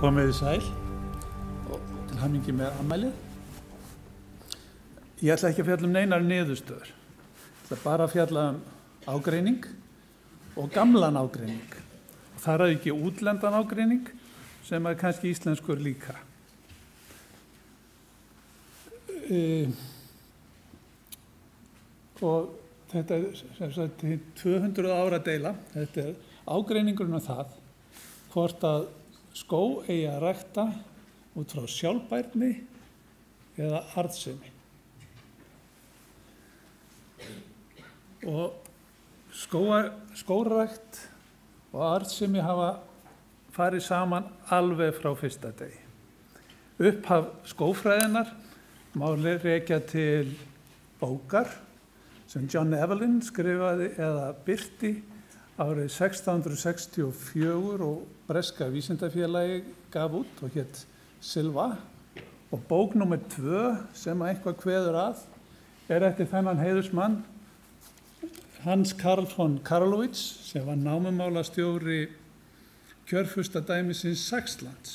Komiði sæl og til hamingju með afmælið. Ég ætla ekki að fjalla neinar niðurstöður. Ég ætla bara að fjalla ágreining og gamlan ágreining. Og þar að ekki útlendan ágreining sem kannski íslenskur líka. Og þetta sem sagt 200 ára deila. Þetta ágreiningurinn það hvort að skó eigi að rækta út frá sjálfbærni eða arðsemi. Og skógrækt og arðsemi hafa farið saman alveg frá fyrsta degi. Upphaf skógfræðinnar má rekja til bókar sem John Evelyn skrifaði eða birti árið 1664 og breska vísindafélagi gaf út og hét Silva. Og bók númer 2 sem eitthvað kveður að eftir þennan heiðursmann Hans Karl von Karlowitz sem var námumálastjóri kjörfurstadæmisins Saxlands.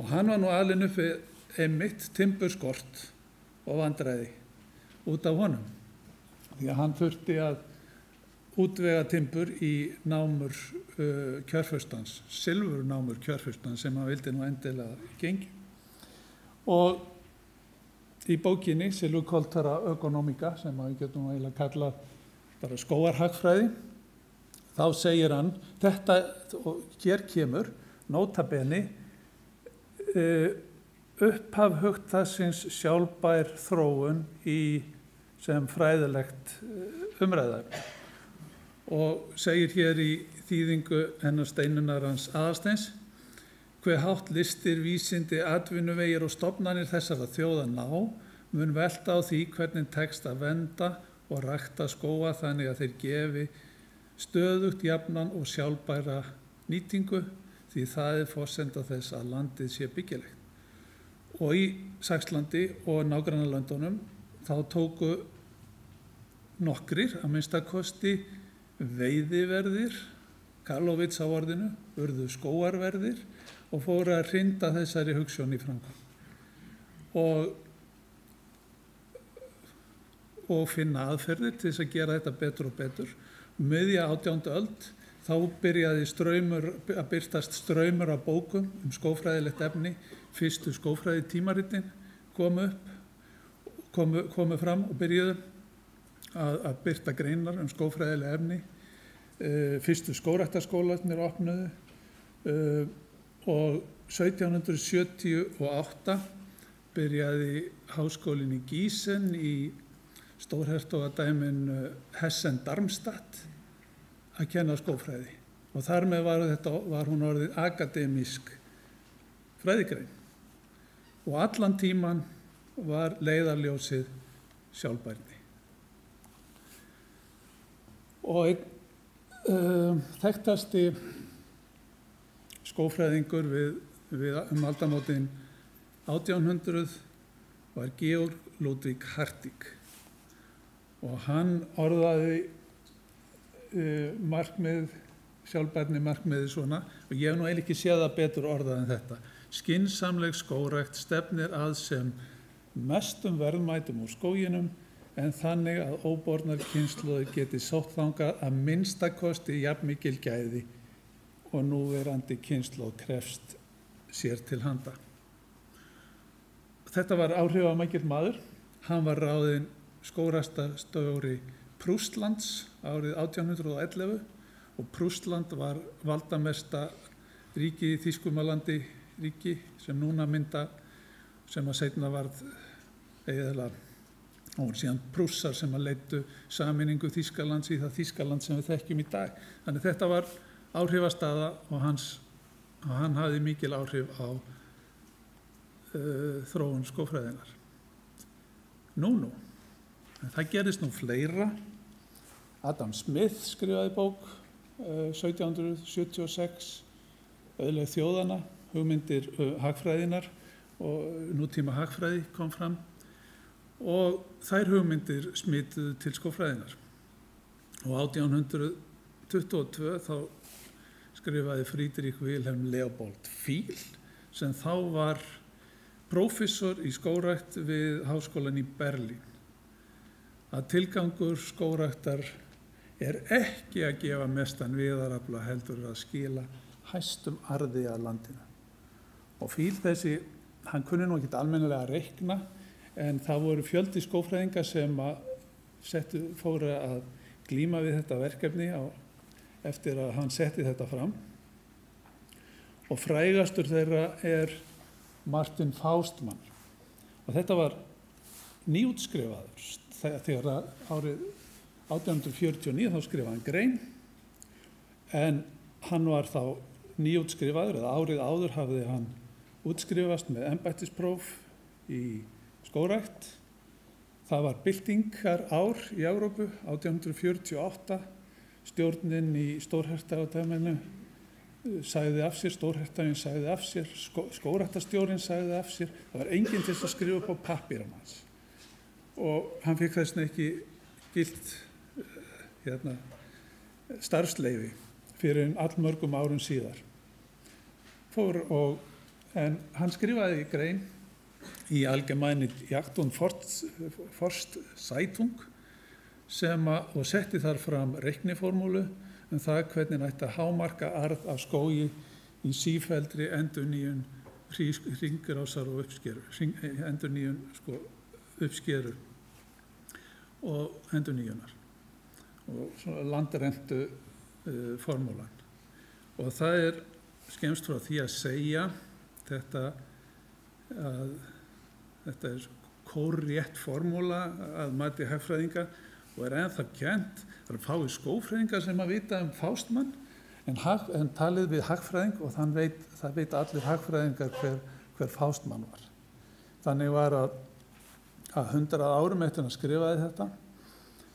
Og hann var nú alinn upp við einmitt timburskort og vandræði út af honum. Því að hann þurfti að útvega timbur í námur kjörfurstans, silfurnámur kjörfurstans sem hann vildi nú endilega gengi. Og í bókinni Silvicultura Economica sem við getum eiginlega kallað bara skógarhagfræði, þá segir hann þetta, og hér kemur nota bene upphaf hugtaksins sjálfbær þróun í sem fræðilegt umræðar. Og segir hér í þýðingu hennar Steinunnar Hans Aðalsteins: hve hátt listir, vísindi, atvinnuvegir og stofnanir þessara þjóða ná mun velta á því hvernig tekst að vernda og rækta skóga þannig að þeir gefi stöðugt, jafnan og sjálfbæra nýtingu, því það forsenda þess að landið sé byggilegt. Og í Saxlandi og nágrannalöndunum þá tóku nokkrir, að minnstakosti veiðiverðir, Karlowitz á orðinu, urðu skógarverðir og fóru að hrinda þessari hugsjón í framkvæmd. Og finna aðferðir til þess að gera þetta betur og betur. Miðja 18. öld þá byrjaði að birtast straumur af bókum skógfræðilegt efni. Fyrstu skógfræði tímaritin komu fram og byrjuðu að birta greinar skógfræðileg efni. Fyrstu skógræktarskólarnir opnuðu og 1778 byrjaði háskólinn í Gießen í stórhertogadæminu Hessen-Darmstadt að kenna skógfræði. Og þar með var hún orðið akademísk fræðigrein. Og allan tíman var leiðarljósið sjálfbærni. Og einn þekktasti skógfræðingur við aldamótin 1800 var Georg Ludwig Hartig. Og hann orðaði sjálfbærni markmiði svona, og ég hef nú eiginlega ekki séð það betur orðað en þetta: skynsamleg skógrækt stefnir að sem mestum verðmætum úr skóginum, en þannig að óbornar kynslóðir geti sótt þangað að minnstakosti jafnmikil gæði og núverandi kynslóð krefst sér til handa. Þetta var áhrifamikill maður. Hann var ráðinn skógræktarstjóri Prússlands árið 1811 og Prússland var valdamesta ríki í Þýskumalandi ríki sem núna mynda, sem að seinna varð og síðan Prússar sem að leiddu sameiningu Þýskalands í það Þýskaland sem við þekkjum í dag. Þannig þetta var áhrifastaða og hann hafði mikil áhrif á þróun skógfræðinnar. Nú. En það gerist nú fleira. Adam Smith skrifaði bók 1776, Auðlegð þjóðanna, hugmyndir hagfræðinnar og nútíma hagfræði kom fram. Og þær hugmyndir smituðu til skógfræðinnar. Og 1822 þá skrifaði Friedrich Wilhelm Leopold Fiel, sem þá var prófessor í skógrækt við Háskólann í Berlín, að tilgangur skógræktar ekki að gefa mestan viðarafla heldur að skila hæstum arði að landinu. Og Fiel þessi, hann kunni nú ekki almennilega að reikna, en það voru fjöldi skógfræðinga sem fóru að glíma við þetta verkefni eftir að hann setti þetta fram. Og frægastur þeirra Martin Faustmann. Og þetta var nýútskrifaður. Þegar árið 1849 þá skrifaði hann grein, en hann var þá nýútskrifaður, eða árið áður hafði hann útskrifast með embættispróf í skógrækt. Það var byltingar ár í Evrópu, 1848. Stjórnin í stórhertagdæminu sagði af sér, stórhertaginn sagði af sér, skógræktarstjórinn sagði af sér. Það var enginn til að skrifa upp á pappírum hans. Og hann fikk þess vegna ekki gilt starfsleyfi fyrir allmörgum árum síðar. En hann skrifaði grein í Allgemeine Jagd- und Forstzeitung og setti þar fram reikniformúlu það hvernig ætti að hámarka arð af skógi í sífelldri endurnýjun hringrásar og endurnýjun uppskeru og endurnýjunar og landrentu formúlan. Og það skemmst frá því að segja að þetta kórrétt formúla að mati hagfræðinga og ennþá kennt. Það fáir skógfræðingar sem að vita Faustmann, en talið við hagfræðing og það veit allir hagfræðingar hver Faustmann var. Þannig var að 100 árum eftir að skrifaði þetta,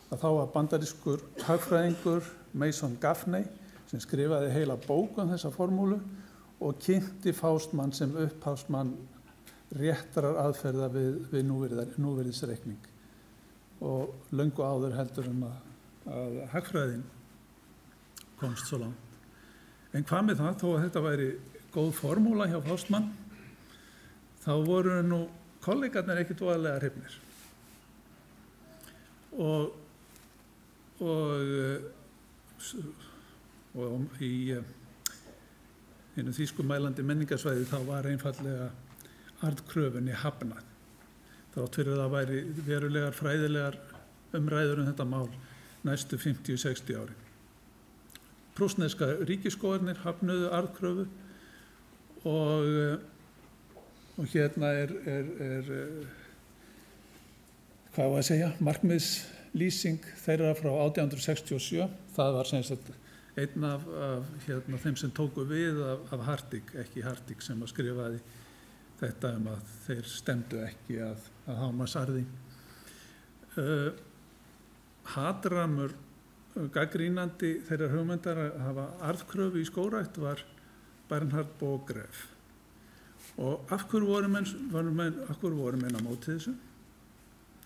að þá var bandarískur hagfræðingur Mason Gaffney sem skrifaði heila bók þessa formúlu og kynnti Faustmann sem upphafsmann réttrar aðferða við núvirðisreikning og löngu áður heldur að hagfræðin komst svo langt. En hvað með það, þó að þetta væri góð formúla hjá Faustmann, þá voru nú kollegarnir ekkert voðalega hrifnir. Og í hinu þýskumælandi menningarsvæði þá var einfaldlega arðkröfunni hafnað. Þrátt fyrir það væri verulegar fræðilegar umræður þetta mál næstu 50-60 ári. Prússneska ríkisskógarnir hafnuðu arðkröfu og hérna hvað var að segja, markmiðslýsing þeirra frá 1867. Það var sem sagt einn af þeim sem tóku við af Hartig, ekki Hartig sem að skrifaði þetta að þeir stemdu ekki að hámarksarði. Hadramur gaggrínandi þeirra hugmyndar að hafa arðkröfu í skógrækt var Bernhard Bogref. Og af hverju voru menn á móti þessu?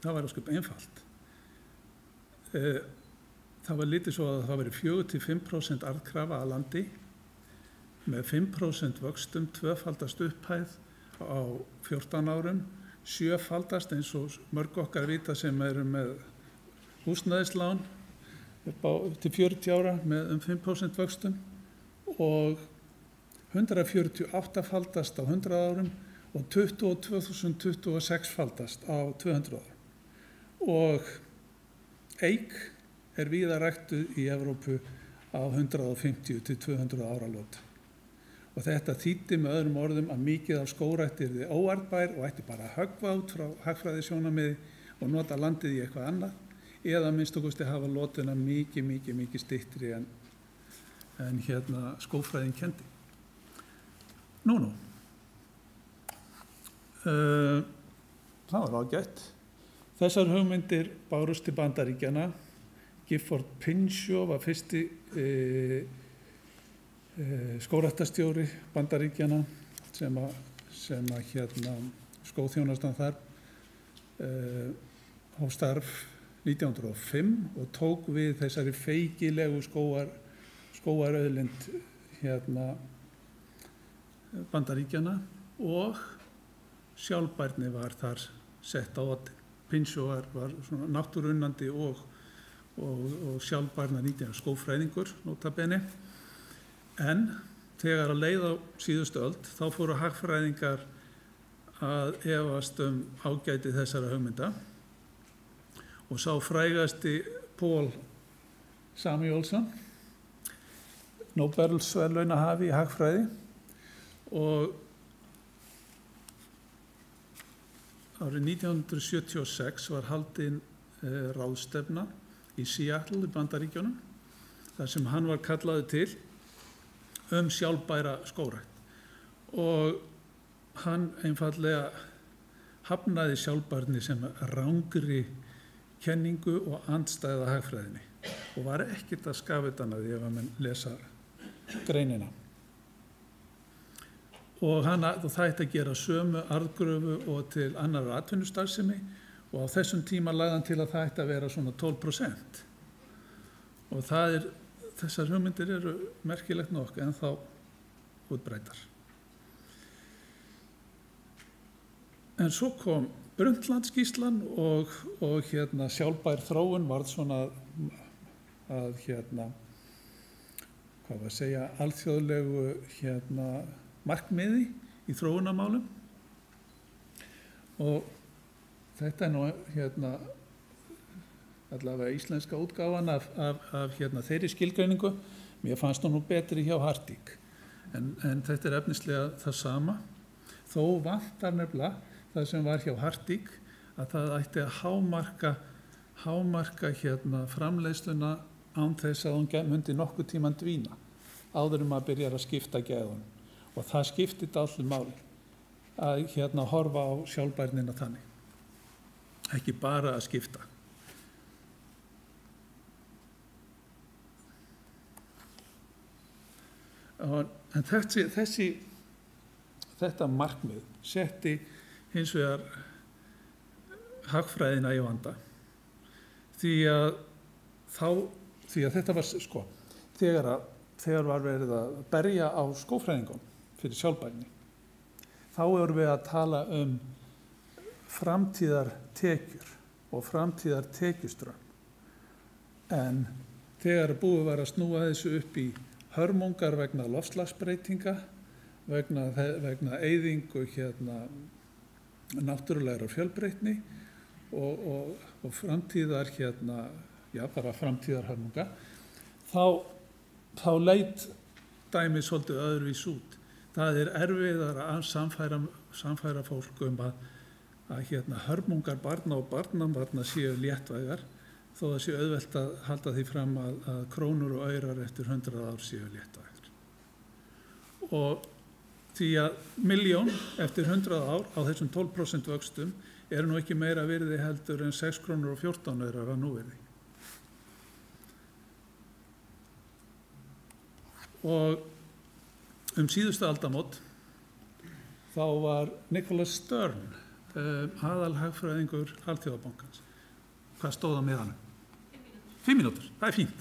Það var ósköp einfalt. Það var litið svo að það væri 4-5% arðkrafa að landi með 5% vöxtum, tvöfaldast upphæð á 14 árum, sjöfaldast eins og mörg okkar vita sem eru með húsnæðislán upp til 40 ára með 5% vöxtum og 148-faldast á 100 árum og 22.026-faldast á 200 árum. Og eik víða ræktuð í Evrópu á 150-200 ára lot. Og þetta þýddi með öðrum orðum að mikið af skógrækt yrði óarðbær og ætti bara að höggva út frá hagfræðisjónarmiði og nota landið í eitthvað annað, eða minnst okkur hafa lotuna mikið styttri en skógfræðin kendi. Það var ágætt. Þessar hugmyndir bárust til Bandaríkjanna. Gifford Pinchot var fyrsti skógræktarstjóri Bandaríkjanna sem skógþjónustan þar hóf starf 1905 og tók við þessari feikilegu skógarauðlind Bandaríkjanna og sjálfbærni var þar sett á oddinn. Pinchot var svona náttúruunnandi og sjálfbærna nýtingar skógfræðingur, nota bene. En þegar að leið á síðustu öld, þá fóru hagfræðingar að efast ágæti þessara hugmynda og sá frægasti Paul Samuelson, Nóbelsverðlaunahafi í hagfræði, og árið 1976 var haldin ráðstefna í Seattle í Bandaríkjunum, þar sem hann var kallaður til sjálfbæra skógrækt og hann einfaldlega hafnaði sjálfbærni sem rangri kenningu og andstæða hagfræðinni og var ekkert að skafutana því ef að menn lesa greinina. Og það ætti að gera sömu arðgröfu og til annarra atvinnustarfsemi og á þessum tíma lagði hann til að það ætti að vera svona 12%. Og þessar hugmyndir eru merkilegt nokk en þá útbreitar. En svo kom Brundtland-skýrslan og sjálfbær þróun varð svona alþjóðlegu markmiði í þróunarmálum. Og þetta nú allavega íslenska útgáfan af þeirri skilgreiningu. Mér fannst nú betri hjá Hartig. En þetta efnislega það sama. Þó vantar nefnilega það sem var hjá Hartig að það ætti að hámarka framleiðsluna án þess að hún myndi nokkuð tímann dvína áður að byrjar að skipta gæðunum. Og það skiptir allir máli að horfa á sjálfbærnina þannig. Ekki bara að skipta. En þetta markmið setti hins vegar hagfræðina í vanda. Því að þetta var þegar var verið að berja á skógfræðingum fyrir sjálfbærni. Þá erum við að tala framtíðartekjur og framtíðartekjustraum. En þegar búið var að snúa þessu upp í hörmungar vegna loftslagsbreytinga, vegna eyðingu náttúrulegra fjölbreytni og framtíðar bara framtíðarhörmunga, þá leit dæmið svolítið öðruvís út. Það erfiðara að sannfæra fólk að hörmungar barna og barnabarna séu léttvægar, þó það sé auðvelt að halda því fram að krónur og aurar eftir 100 ár séu léttvægar. Og því að milljón eftir 100 ár á þessum 12% vöxtum nú ekki meira virði heldur en 6 krónur og 14 aurar að núvirði. Og síðustu aldamót þá var Nicholas Stern aðalhagfræðingur Alþjóðabankans. Hvað stóð á miðanum? 5 mínútur, það er fínt.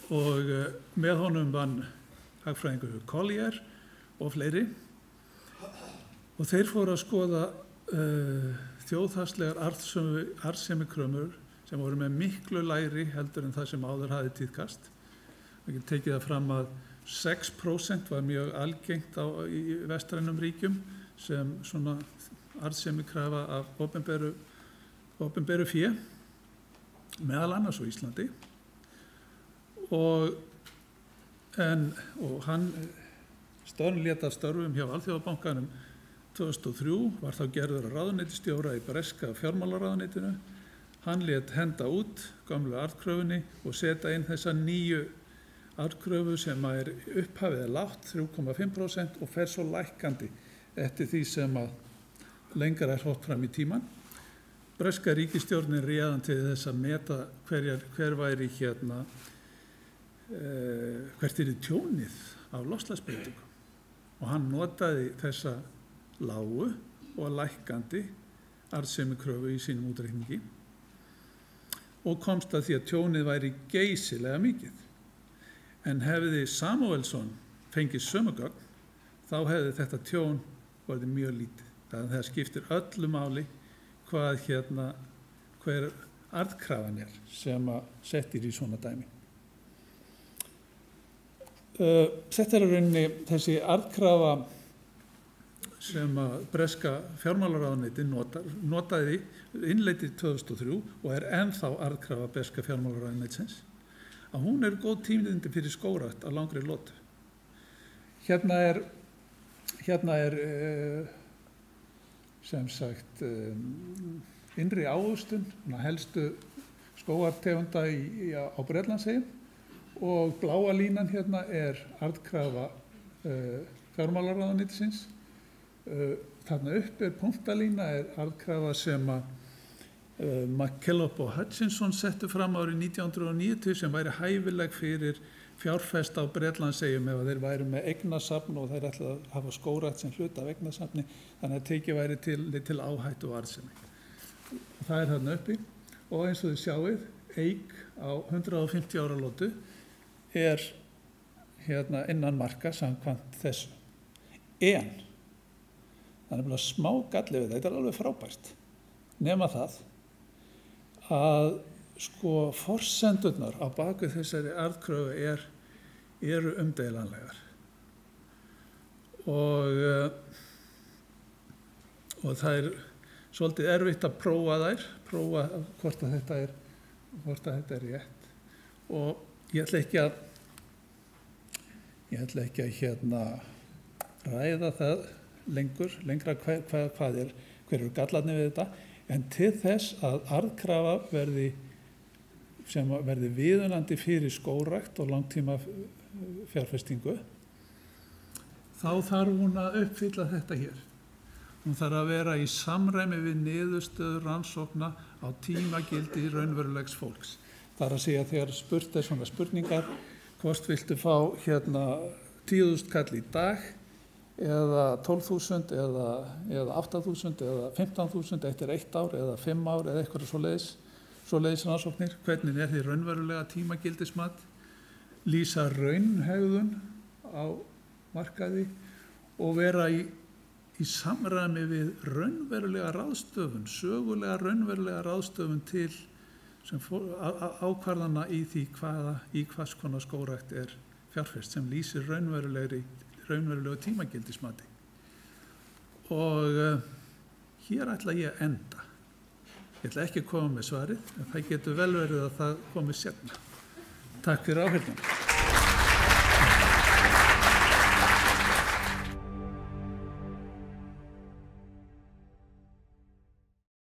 Og með honum vann hagfræðingur Collier og fleiri. Og þeir fóru að skoða þjóðhagslegar arðsemikröfur sem voru með miklu lægri heldur en það sem áður hafði tíðkast. Það getur tekið það fram að 6% var mjög algengt í vestrænum ríkjum sem svona arðsemikrafa af opinberu fé, meðal annars á Íslandi. Og hann Stern lét af störfum hjá Alþjóðabankanum 2003, var þá gerður ráðuneytisstjóra í breska fjármálaráðuneytinu. Hann lét henda út gömlu arðkröfunni og setja inn þessa nýju arðkröfu sem upphafið lágt 3,5% og fer svo lækkandi eftir því sem að lengra horft fram í tíman. Breska ríkisstjórnin réðan til þess að meta hvert tjónið af loftslagsbreytingum. Og hann notaði þessa lágu og lækkandi arðsemikröfu í sínum útreikningi og komst að því að tjónið væri geysilega mikið. En hefði Samúelsson fengið sömu gögn, þá hefði þetta tjón verið mjög lítið. Það skiptir öllu máli hver arðkrafan sem settir í svona dæmi. Þetta rauninni þessi arðkrafa sem breska fjármálaráðuneytið notaði innleiddi 2003 og ennþá arðkrafa breska fjármálaráðuneytisins, að hún góð tíðindi fyrir skógrækt á langri lotu. Hérna er sem sagt innri ávöxtun helstu skógartegunda á Bretlandseyjum og bláa línan hérna arðkrafa fjármálaráðuneytisins. Þarna upp punktalína arðkrafa sem McKillop og Hutchinson settu fram árið 1990 sem væri hæfileg fyrir fjárfesta á Bretlandseyjum ef þeir væru með eignasafn og þeir ætlaðu að hafa skógrækt sem hluta af eignasafni, þannig að tekið væri til áhættu og arðsemi. Það þarna uppi og eins og þið sjáið, eik á 150 ára lotu hérna innan marka samkvæmt þessu. En það bara smá galli við þetta, alveg frábært, nema það að forsendurnar á bakvið þessari arðkröfu eru umdeilanlegar og það svolítið erfitt að prófa hvort að þetta er rétt, og ég ætla ekki að ræða það lengra hver eru gallarnir við þetta, en til þess að arðkrafa sem verði viðunandi fyrir skógrækt og langtíma fjárfestingu, þá þarf hún að uppfylla þetta hér. Hún þarf að vera í samræmi við niðurstöður rannsókna á tímagildi raunverulegs fólks. Það að segja þegar spurt svona spurningar, hvort viltu fá 10.000 kall í dag, eða 12.000, eða 8.000, eða 15.000 eftir 1 ár, eða 5 ár, eða eitthvað svoleiðis rannsóknir. Hvernig því raunverulega tímagildismat, lýsa raunhegðun á markaði og vera í samræmi við raunverulega ráðstöfun, sögulega raunverulega ráðstöfun til ákvarðana í því í hvers konar skógrækt fjárfest sem lýsir raunverulegu tímagildismati. Og hér ætla ég að enda. Ég ætla ekki að koma með svarið, en það getur vel verið að það komi seinna. Takk fyrir áheyrnina.